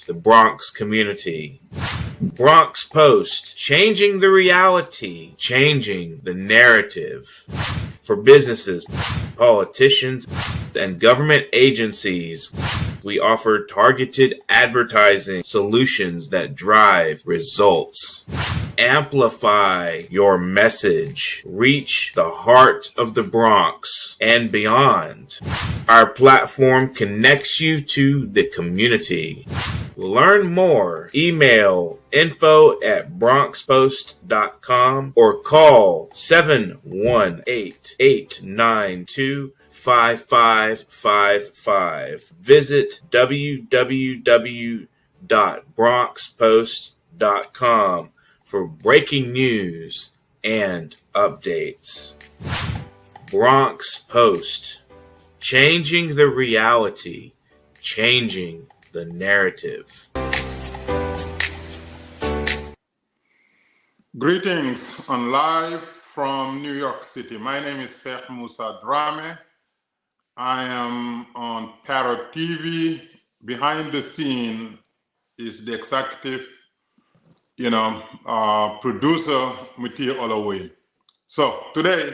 the Bronx community. Bronx Post, changing the reality, changing the narrative. For businesses, politicians, and government agencies, we offer targeted advertising solutions that drive results. Amplify your message. Reach the heart of the Bronx and beyond. Our platform connects you to the community. Learn more. Email info@bronxpost.com or call 718-892-5555. Visit www.bronxpost.com for breaking news and updates. Bronx Post, changing the reality, changing the narrative. Greetings on live from New York City. My name is Sheikh Musa Drammeh. I am on Parrot TV. Behind the scene is the executive, producer, Mutiu Olawuyi. So today,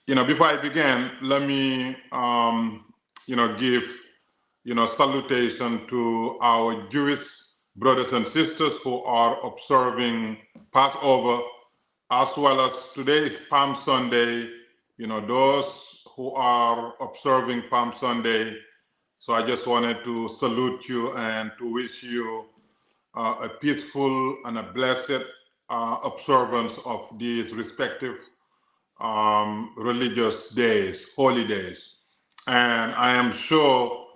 before I begin, let me, give, salutation to our Jewish brothers and sisters who are observing Passover, as well as today is Palm Sunday, those who are observing Palm Sunday. So I just wanted to salute you and to wish you a peaceful and a blessed observance of these respective religious days, holy days. And I am sure,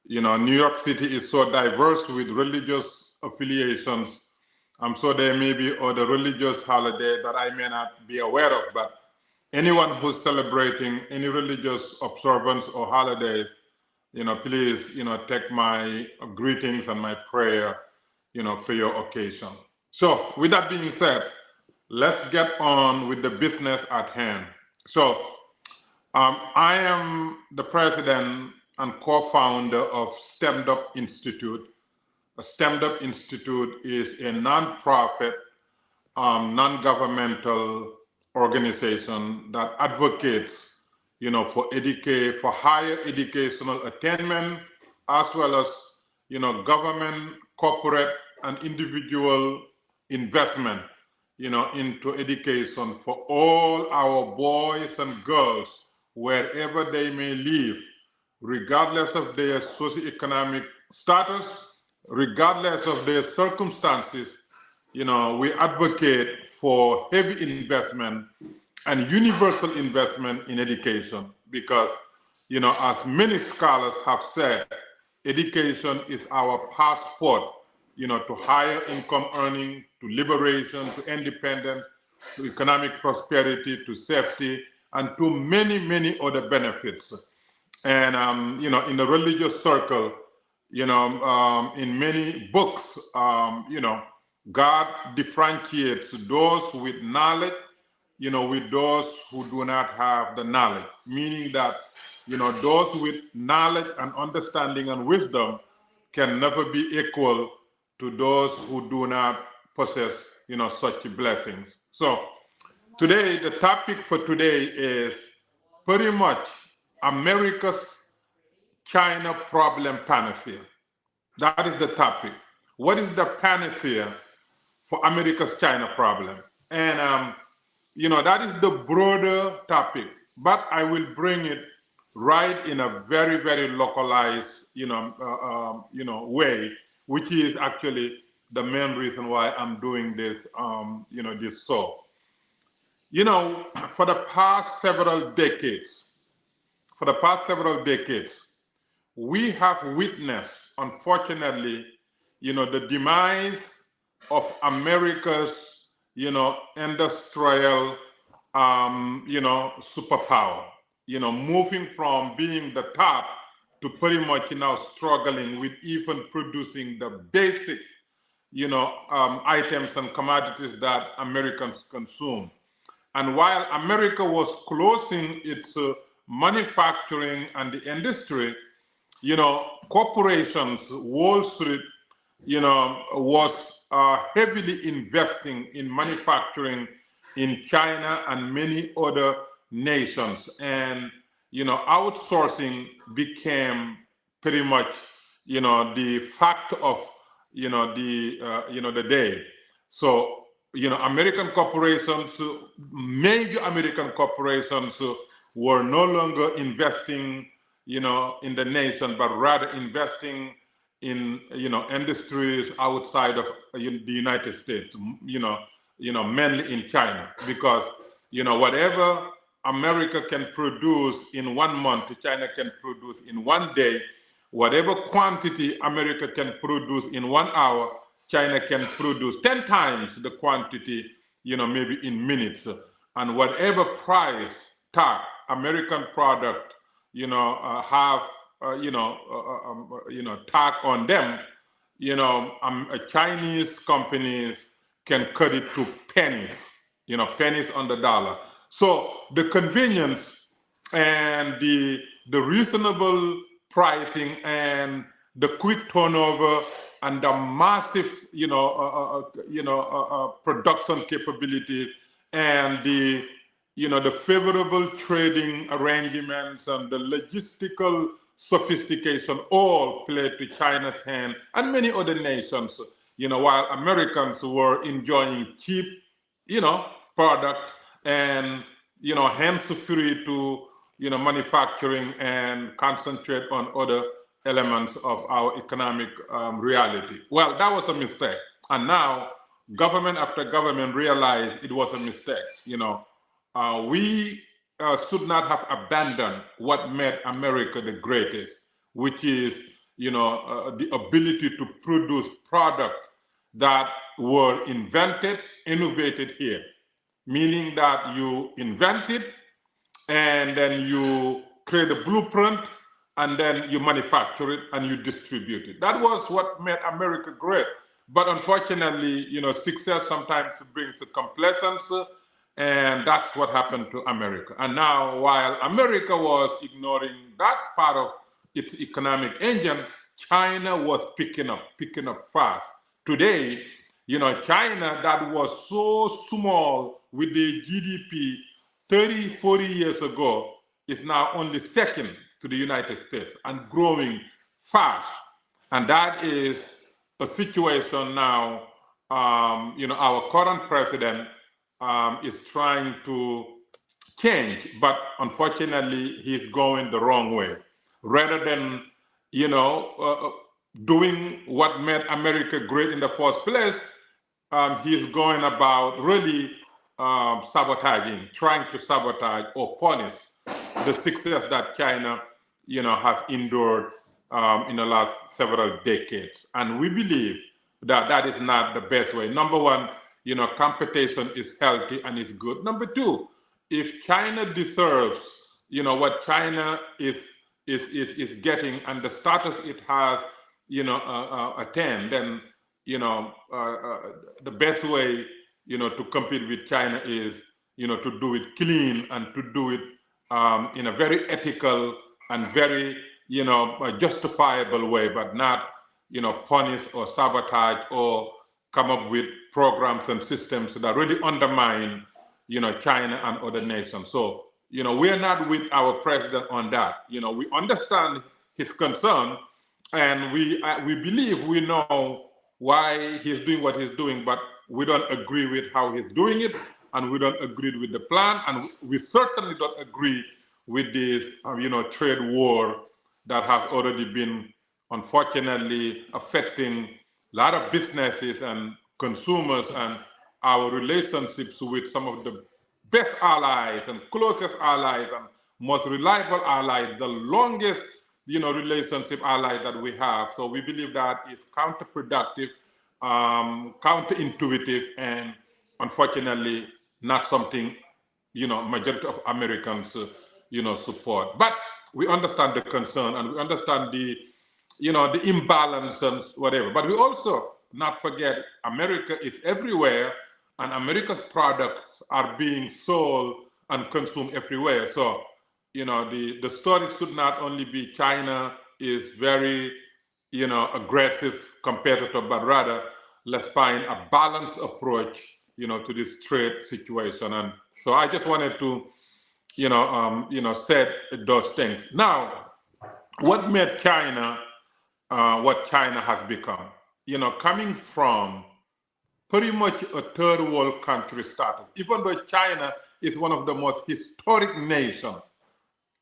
New York City is so diverse with religious affiliations. I'm sure there may be other religious holidays that I may not be aware of, but anyone who's celebrating any religious observance or holiday, please, take my greetings and my prayer, for your occasion. So with that being said, let's get on with the business at hand. So I am the president and co-founder of STEMDUP Institute. STEMDUP Institute is a non-profit, non-governmental organization that advocates, for higher educational attainment, as well as, government, corporate, and individual investment, into education for all our boys and girls, wherever they may live, regardless of their socioeconomic status, regardless of their circumstances. We advocate for heavy investment and universal investment in education because, as many scholars have said, education is our passport, to higher income earning, to liberation, to independence, to economic prosperity, to safety, and to many, many other benefits. And, in the religious circle, in many books, God differentiates those with knowledge, with those who do not have the knowledge, meaning that, those with knowledge and understanding and wisdom can never be equal to those who do not possess, such blessings. So today, the topic for today is pretty much America's China problem panacea. That is the topic. What is the panacea for America's China problem? And, that is the broader topic, but I will bring it right in a very, very localized, way, which is actually the main reason why I'm doing this, this show. For the past several decades, we have witnessed, unfortunately, the demise of America's, industrial, superpower, moving from being the top to pretty much now struggling with even producing the basic, items and commodities that Americans consume. And while America was closing its manufacturing and the industry, corporations, Wall Street, was heavily investing in manufacturing in China and many other nations, and outsourcing became pretty much the fact of the day. So American corporations, major American corporations, were no longer investing in the nation, but rather investing in industries outside of the United States, mainly in China, because whatever America can produce in 1 month, China can produce in 1 day. Whatever quantity America can produce in 1 hour, China can produce 10 times the quantity, maybe in minutes. And whatever price tag American product, have, tag on them, Chinese companies can cut it to pennies, pennies on the dollar. So the convenience and the reasonable pricing and the quick turnover and the massive, production capabilities and the favorable trading arrangements and the logistical sophistication all played to China's hand and many other nations, while Americans were enjoying cheap, product and, hands-free to, manufacturing and concentrate on other elements of our economic reality. Well, that was a mistake. And now government after government realized it was a mistake. We should not have abandoned what made America the greatest, which is, the ability to produce products that were invented, innovated here, meaning that you invent it and then you create a blueprint and then you manufacture it and you distribute it. That was what made America great. But unfortunately, success sometimes brings complacency, and that's what happened to America. And now, while America was ignoring that part of its economic engine, China was picking up fast. Today, China, that was so small with the GDP 30, 40 years ago, is now only second to the United States and growing fast. And that is a situation now, our current president is trying to change, but unfortunately, he's going the wrong way. Rather than, doing what made America great in the first place, he's going about really sabotaging, trying to sabotage or punish the success that China, has endured in the last several decades. And we believe that that is not the best way. Number one, competition is healthy and is good. Number two, if China deserves, what China is getting and the status it has, attained, then, the best way, to compete with China is, to do it clean and to do it in a very ethical and very, justifiable way, but not, punish or sabotage or come up with programs and systems that really undermine, China and other nations. So, we're not with our president on that. We understand his concern, and we believe we know why he's doing what he's doing, but we don't agree with how he's doing it, and we don't agree with the plan, and we certainly don't agree with this, trade war that has already been, unfortunately, affecting a lot of businesses and consumers and our relationships with some of the best allies and closest allies and most reliable allies, the longest, relationship allies that we have. So we believe that is counterproductive, counterintuitive, and unfortunately not something, majority of Americans, support. But we understand the concern and we understand the, the imbalance and whatever. But we also not forget America is everywhere, and America's products are being sold and consumed everywhere. So, the story should not only be China is very, aggressive competitor, but rather let's find a balanced approach, to this trade situation. And so I just wanted to, said those things. Now, what made China what China has become? Coming from pretty much a third world country status, even though China is one of the most historic nations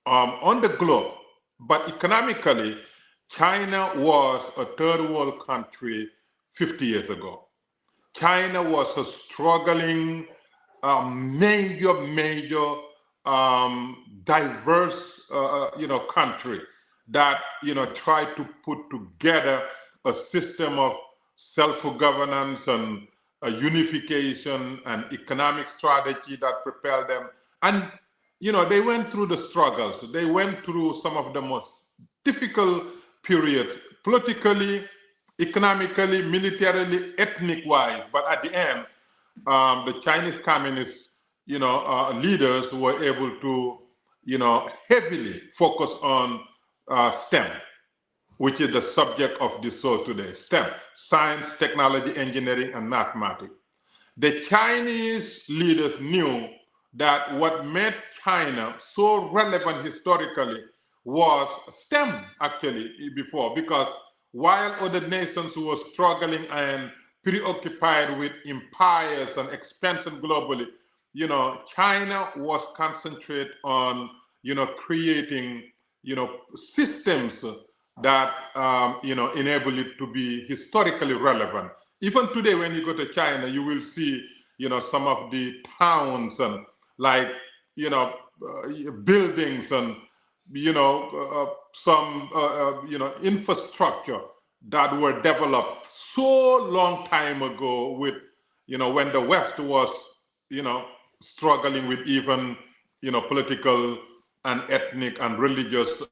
on the globe, but economically, China was a third world country 50 years ago. China was a struggling, major, diverse, country that, tried to put together a system of self-governance and a unification and economic strategy that propelled them. And, they went through the struggles. They went through some of the most difficult periods, politically, economically, militarily, ethnic-wise. But at the end, the Chinese communist, leaders were able to, heavily focus on STEM, which is the subject of this show today. STEM, science, technology, engineering, and mathematics. The Chinese leaders knew that what made China so relevant historically was STEM, actually, before, because while other nations were struggling and preoccupied with empires and expansion globally, China was concentrated on, creating, systems that, enable it to be historically relevant. Even today, when you go to China, you will see, some of the towns and buildings and, some, infrastructure that were developed so long time ago with, when the West was, struggling with even, political and ethnic and religious,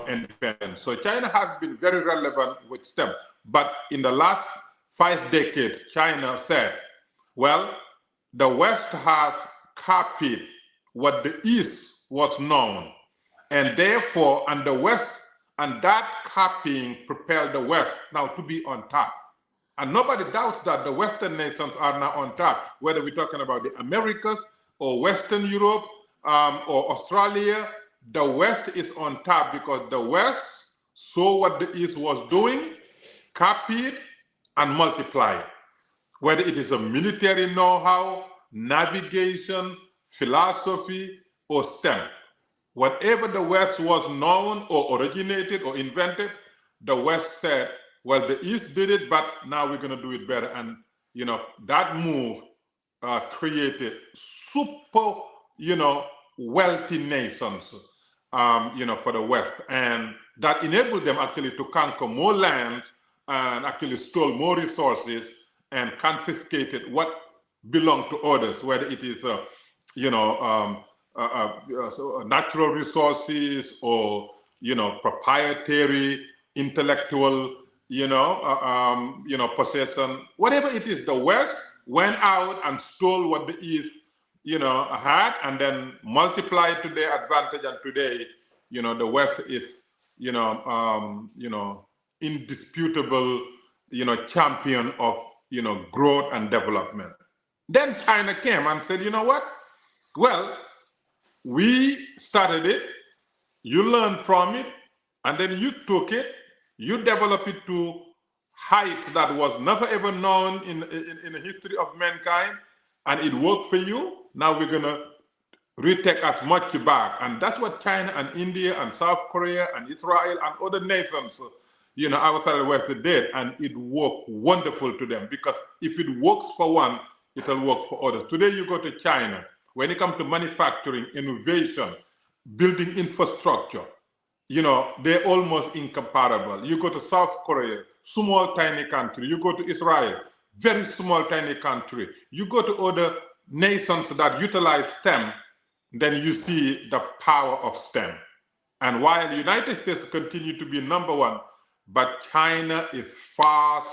independence. So China has been very relevant with STEM. But in the last 5 decades, China said, well, the West has copied what the East was known. And therefore, and the West, and that copying propelled the West now to be on top. And nobody doubts that the Western nations are now on top, whether we're talking about the Americas or Western Europe or Australia. The West is on top because the West saw what the East was doing, copied, and multiplied. Whether it is a military know-how, navigation, philosophy, or STEM. Whatever the West was known or originated or invented, the West said, well, the East did it, but now we're going to do it better. And, that move created super, wealthy nations, for the West. And that enabled them actually to conquer more land and actually stole more resources and confiscated what belonged to others, whether it is, natural resources or, proprietary, intellectual, possession, whatever it is. The West went out and stole what the East, had, and then multiplied to their advantage. And today, the West is, indisputable, champion of, growth and development. Then China came and said, you know what? Well, we started it, you learned from it, and then you took it, you developed it to heights that was never ever known in the history of mankind, and it worked for you. Now we're gonna retake as much back. And that's what China and India and South Korea and Israel and other nations, outside the West did, and it worked wonderful to them, because if it works for one, it'll work for others. Today you go to China, when it comes to manufacturing, innovation, building infrastructure, they're almost incomparable. You go to South Korea, small, tiny country. You go to Israel, very small, tiny country. You go to other nations that utilize STEM, then you see the power of STEM. And while the United States continue to be number one, but China is fast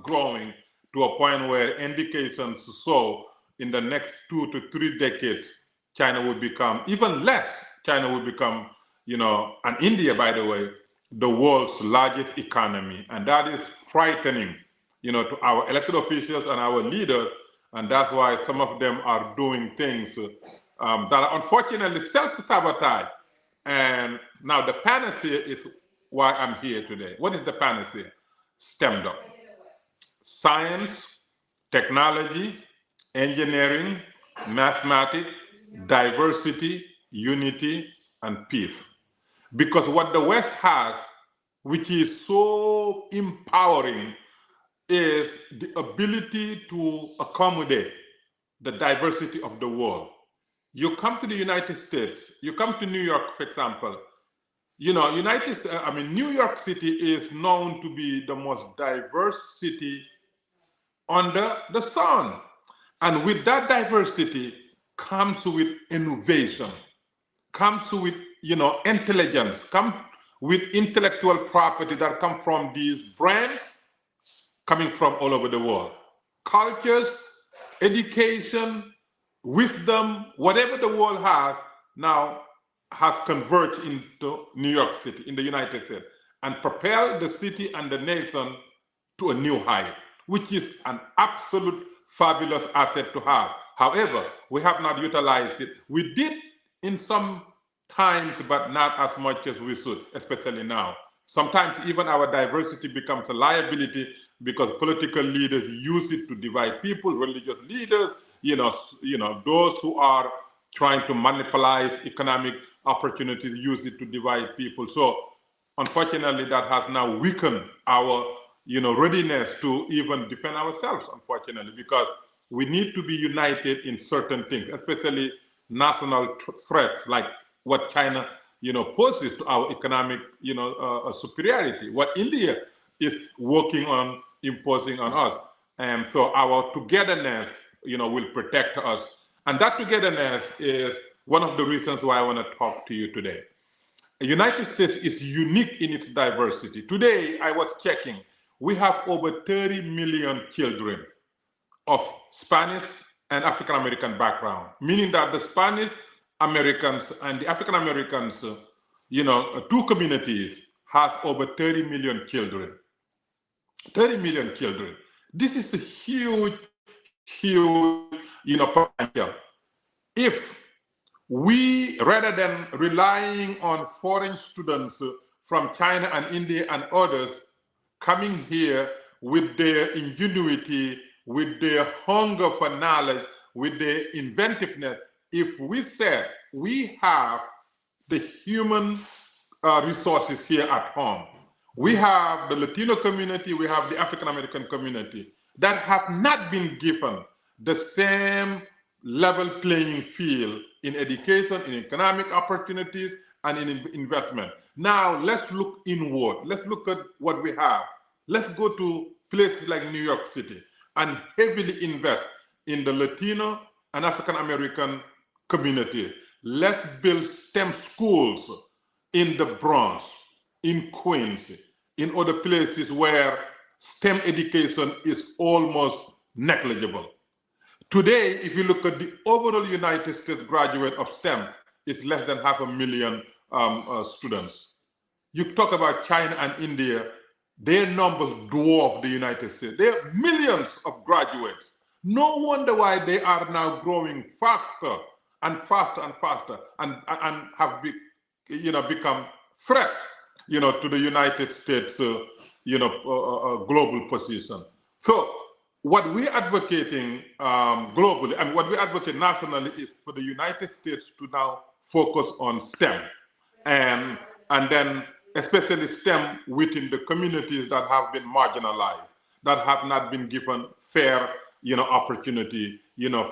growing to a point where indications show in the next 2 to 3 decades, China will become, even less, China will become, and India, by the way, the world's largest economy, and that is frightening, to our elected officials and our leaders, and that's why some of them are doing things that are unfortunately self-sabotage. And now the panacea is why I'm here today. What is the panacea? STEMDUP. Science, technology, engineering, mathematics, diversity, unity, and peace. Because what the West has, which is so empowering, is the ability to accommodate the diversity of the world. You come to the United States, you come to New York, for example, New York City is known to be the most diverse city under the sun. And with that diversity comes with innovation, comes with, intelligence, comes with intellectual property that come from these brands coming from all over the world. Cultures, education, wisdom, whatever the world has now has converged into New York City, in the United States, and propelled the city and the nation to a new height, which is an absolute fabulous asset to have. However, we have not utilized it. We did in some times, but not as much as we should, especially now. Sometimes even our diversity becomes a liability because political leaders use it to divide people, religious leaders, those who are trying to monopolize economic opportunities use it to divide people. So unfortunately, that has now weakened our readiness to even defend ourselves, unfortunately, because we need to be united in certain things, especially national threats like what China poses to our economic superiority, what India is working on imposing on us. And so our togetherness will protect us. And that togetherness is one of the reasons why I want to talk to you today. The United States is unique in its diversity. Today, I was checking, we have over 30 million children of Spanish and African American background, meaning that the Spanish Americans and the African Americans, two communities has over 30 million children. 30 million children. This is a huge, potential. If we, rather than relying on foreign students from China and India and others coming here with their ingenuity, with their hunger for knowledge, with their inventiveness, if we said we have the human resources here at home, we have the Latino community, we have the African American community that have not been given the same level playing field in education, in economic opportunities, and in investment. Now, let's look inward. Let's look at what we have. Let's go to places like New York City and heavily invest in the Latino and African American communities. Let's build STEM schools in the Bronx, in Queens, in other places where STEM education is almost negligible. Today, if you look at the overall United States graduate of STEM, it's less than 500,000 students. You talk about China and India, their numbers dwarf the United States. There are millions of graduates. No wonder why they are now growing faster and faster and faster, and have become threat, to the United States, global position. So what we're advocating globally, and what we advocate nationally, is for the United States to now focus on STEM, and then especially STEM within the communities that have been marginalized, that have not been given fair, opportunity,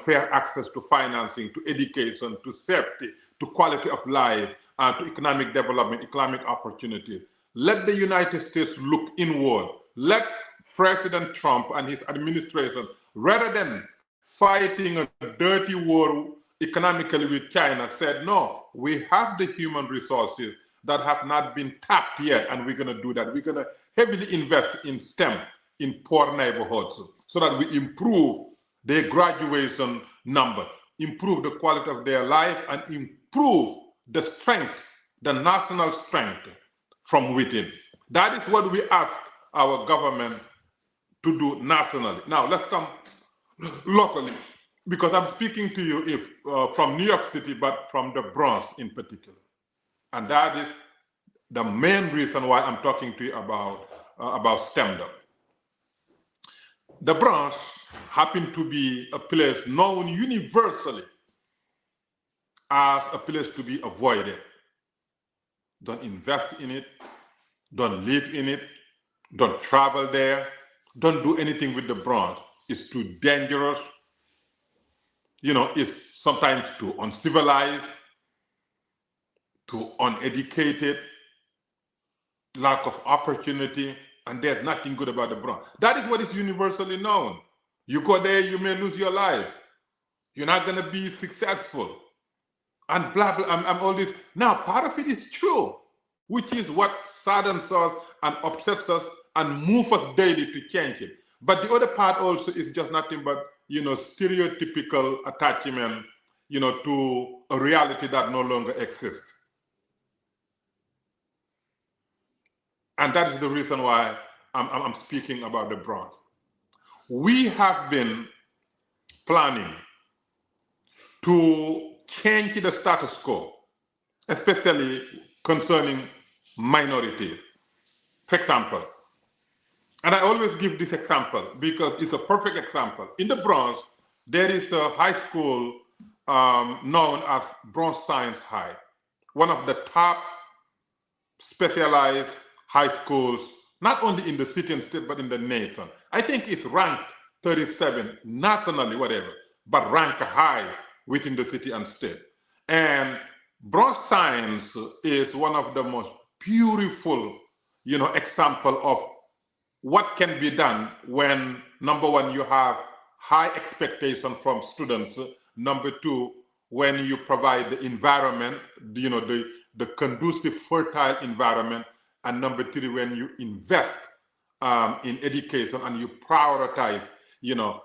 fair access to financing, to education, to safety, to quality of life, to economic development, economic opportunity. Let the United States look inward. Let President Trump and his administration, rather than fighting a dirty war economically with China, said, no, we have the human resources that have not been tapped yet, and we're going to do that. We're going to heavily invest in STEM in poor neighborhoods so that we improve their graduation number, improve the quality of their life, and improve the strength, the national strength from within. That is what we ask our government to do nationally. Now let's come locally, because I'm speaking to you from New York City, but from the Bronx in particular. And that is the main reason why I'm talking to you about STEMDUP. The Bronx happened to be a place known universally as a place to be avoided. Don't invest in it, don't live in it, don't travel there, don't do anything with the Bronx. It's too dangerous. You know, it's sometimes too uncivilized, too uneducated, lack of opportunity, and there's nothing good about the Bronx. That is what is universally known. You go there, you may lose your life. You're not going to be successful. And blah, blah, I'm all this. Now, part of it is true, which is what saddens us and upsets us and moves us daily to change it. But the other part also is just nothing but, you know, stereotypical attachment, you know, to a reality that no longer exists. And that is the reason why I'm speaking about the Bronx. We have been planning to change the status quo, especially concerning minorities. For example, and I always give this example because it's a perfect example. In the Bronx, there is a high school known as Bronx Science High, one of the top specialized high schools, not only in the city and state, but in the nation. I think it's ranked 37 nationally, whatever, but ranked high within the city and state. And Bronx Science is one of the most beautiful, you know, example of what can be done when, number one, you have high expectation from students. Number two, when you provide the environment, you know, the conducive, fertile environment. And number three, when you invest in education and you prioritize, you know,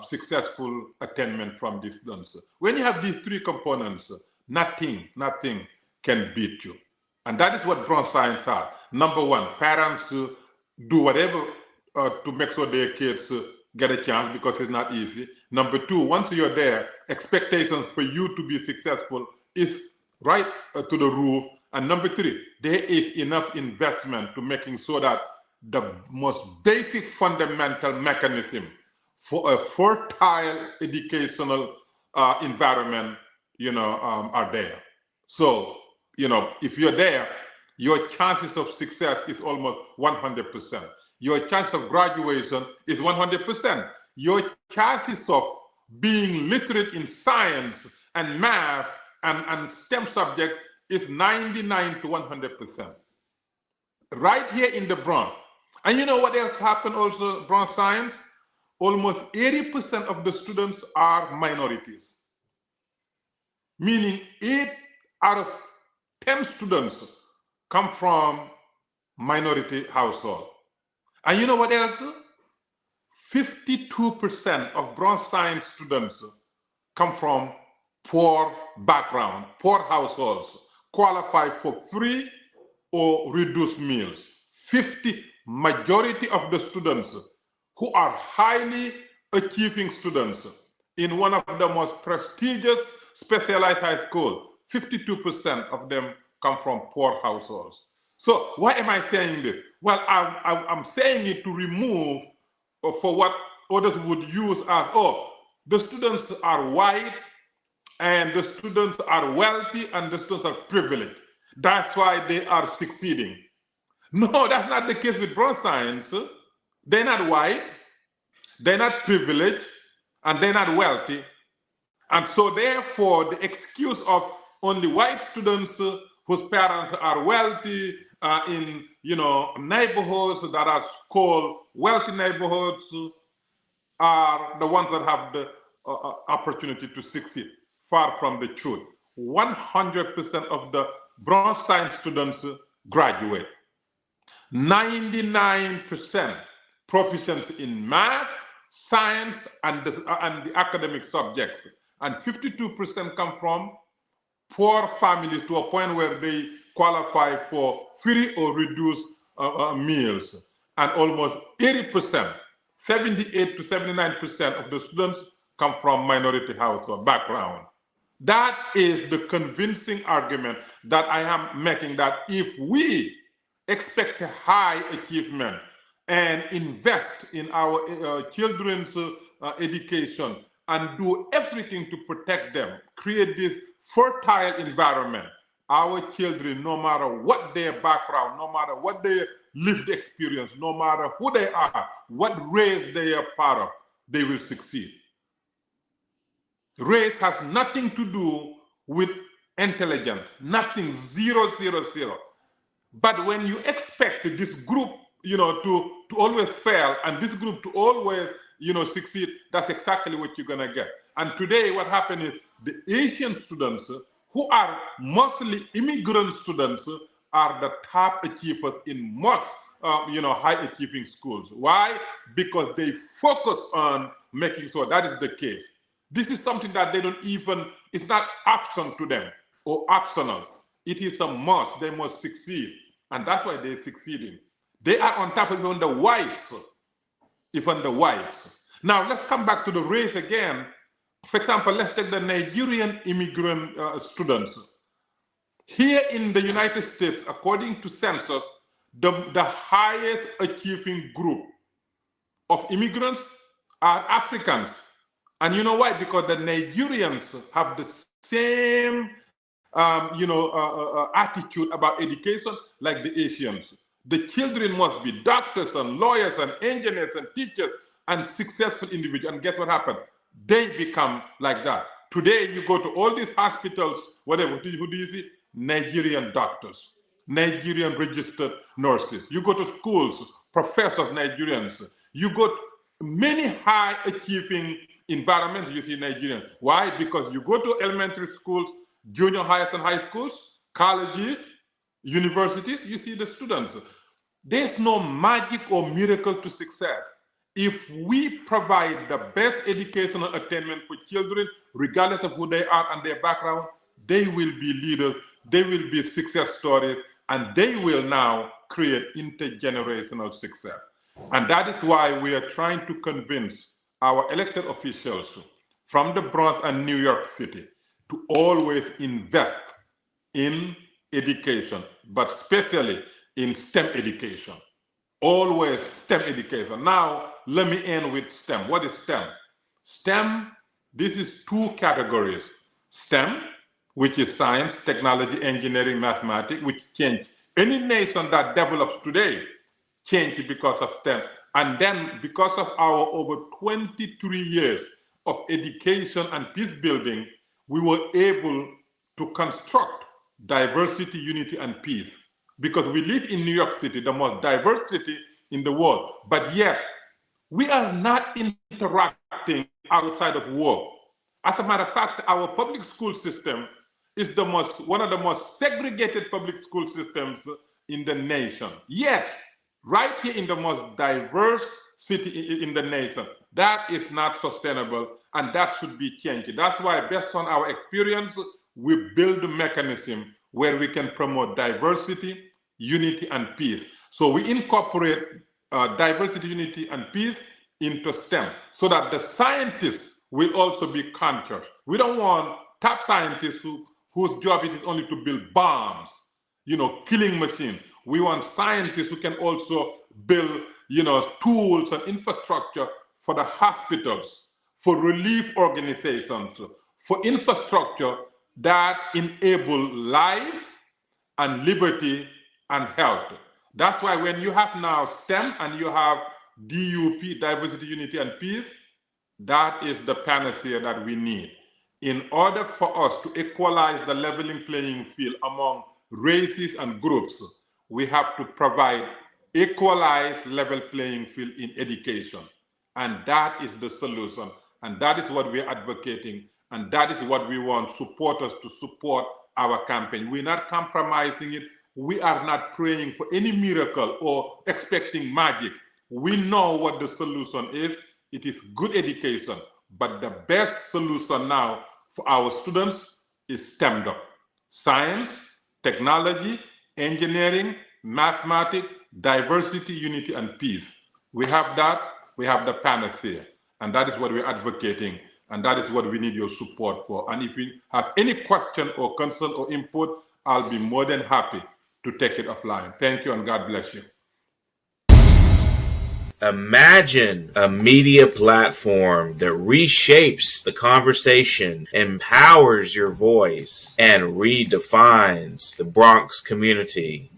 successful attainment from these students. When you have these three components, nothing can beat you. And that is what Bronx Science are. Number one, parents do whatever to make sure their kids get a chance, because it's not easy. Number two, once you're there, expectations for you to be successful is right to the roof. And number three, there is enough investment to making sure that the most basic fundamental mechanism for a fertile educational environment, you know, are there. So, you know, if you're there, your chances of success is almost 100%. Your chance of graduation is 100%. Your chances of being literate in science and math and STEM subjects is 99 to 100%. Right here in the Bronx. And you know what else happened also, Bronx Science? Almost 80% of the students are minorities. Meaning 8 out of 10 students come from minority household. And you know what else? 52% of Bronx Science students come from poor background, poor households, qualify for free or reduced meals. Majority of the students who are highly achieving students in one of the most prestigious specialized high schools, 52% of them come from poor households. So why am I saying this? Well, I'm saying it to remove for what others would use as, oh, the students are white and the students are wealthy and the students are privileged. That's why they are succeeding. No, that's not the case with Bronx Science. They're not white, they're not privileged, and they're not wealthy. And so therefore, the excuse of only white students whose parents are wealthy in, you know, neighborhoods that are called wealthy neighborhoods are the ones that have the opportunity to succeed. Far from the truth. 100% of the Bronx Science students graduate. 99% proficiency in math, science, and the academic subjects. And 52% come from poor families to a point where they qualify for free or reduced meals. And almost 80%, 78 to 79% of the students come from minority household background. That is the convincing argument that I am making, that if we expect a high achievement and invest in our children's education and do everything to protect them, create this fertile environment, our children, no matter what their background, no matter what their lived experience, no matter who they are, what race they are part of, they will succeed. Race has nothing to do with intelligence, nothing, 0, 0, 0. But when you expect this group, to always fail and this group to always, succeed, that's exactly what you're gonna get. And today what happened is the Asian students, who are mostly immigrant students, are the top achievers in most, high achieving schools. Why? Because they focus on making sure that is the case. This is something that they don't even, it's not option to them or optional. It is a must. They must succeed. And that's why they're succeeding. They are on top of even the whites. Even the whites. Now, let's come back to the race again. For example, let's take the Nigerian immigrant students. Here in the United States, according to census, the highest achieving group of immigrants are Africans. And you know why? Because the Nigerians have the same, attitude about education like the Asians. The children must be doctors and lawyers and engineers and teachers and successful individuals. And guess what happened? They become like that. Today, you go to all these hospitals, whatever, who do you see? Nigerian doctors, Nigerian registered nurses. You go to schools, professors, Nigerians. You go to many high achieving environments, you see Nigerians. Why? Because you go to elementary schools, junior highs and high schools, colleges, universities, you see the students. There's no magic or miracle to success. If we provide the best educational attainment for children, regardless of who they are and their background, they will be leaders, they will be success stories, and they will now create intergenerational success. And that is why we are trying to convince our elected officials from the Bronx and New York City to always invest in education, but especially in STEM education. Always STEM education. Now, let me end with STEM. What is STEM? STEM, this is two categories. STEM, which is science, technology, engineering, mathematics, which change. Any nation that develops today change because of STEM. And then because of our over 23 years of education and peace building, we were able to construct diversity, unity, and peace. Because we live in New York City, the most diverse city in the world, but yet we are not interacting outside of work. As a matter of fact, our public school system is one of the most segregated public school systems in the nation. Yet, right here in the most diverse city in the nation, that is not sustainable, and that should be changed. That's why, based on our experience, we build a mechanism where we can promote diversity, unity, and peace. So we incorporate diversity, unity, and peace into STEM so that the scientists will also be conscious. We don't want top scientists whose job it is only to build bombs, killing machines. We want scientists who can also build, tools and infrastructure for the hospitals, for relief organizations, for infrastructure that enable life and liberty and health. That's why when you have now STEM and you have DUP, diversity, unity, and peace, that is the panacea that we need. In order for us to equalize the leveling playing field among races and groups, we have to provide equalized level playing field in education. And that is the solution. And that is what we're advocating. And that is what we want supporters to support our campaign. We're not compromising it. We are not praying for any miracle or expecting magic. We know what the solution is. It is good education. But the best solution now for our students is STEMDUP. Science, technology, engineering, mathematics, diversity, unity, and peace. We have that, we have the panacea, and that is what we're advocating, and that is what we need your support for. And if you have any question or concern or input, I'll be more than happy to take it offline. Thank you, and God bless you. Imagine a media platform that reshapes the conversation, empowers your voice, and redefines the Bronx community.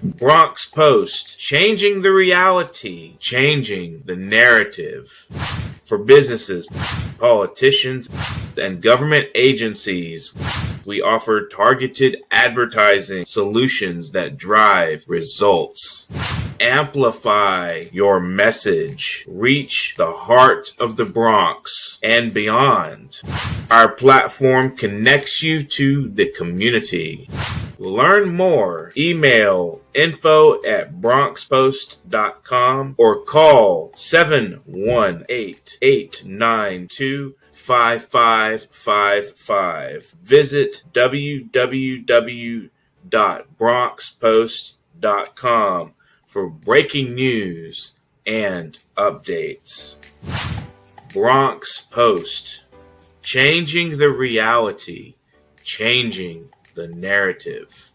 Bronx Post, changing the reality, changing the narrative. For businesses, politicians, and government agencies, we offer targeted advertising solutions that drive results. Amplify your message. Reach the heart of the Bronx and beyond. Our platform connects you to the community. Learn more. Email info@bronxpost.com or call 718-892-5555. Visit www.bronxpost.com for breaking news and updates. Bronx Post, changing the reality, changing the narrative.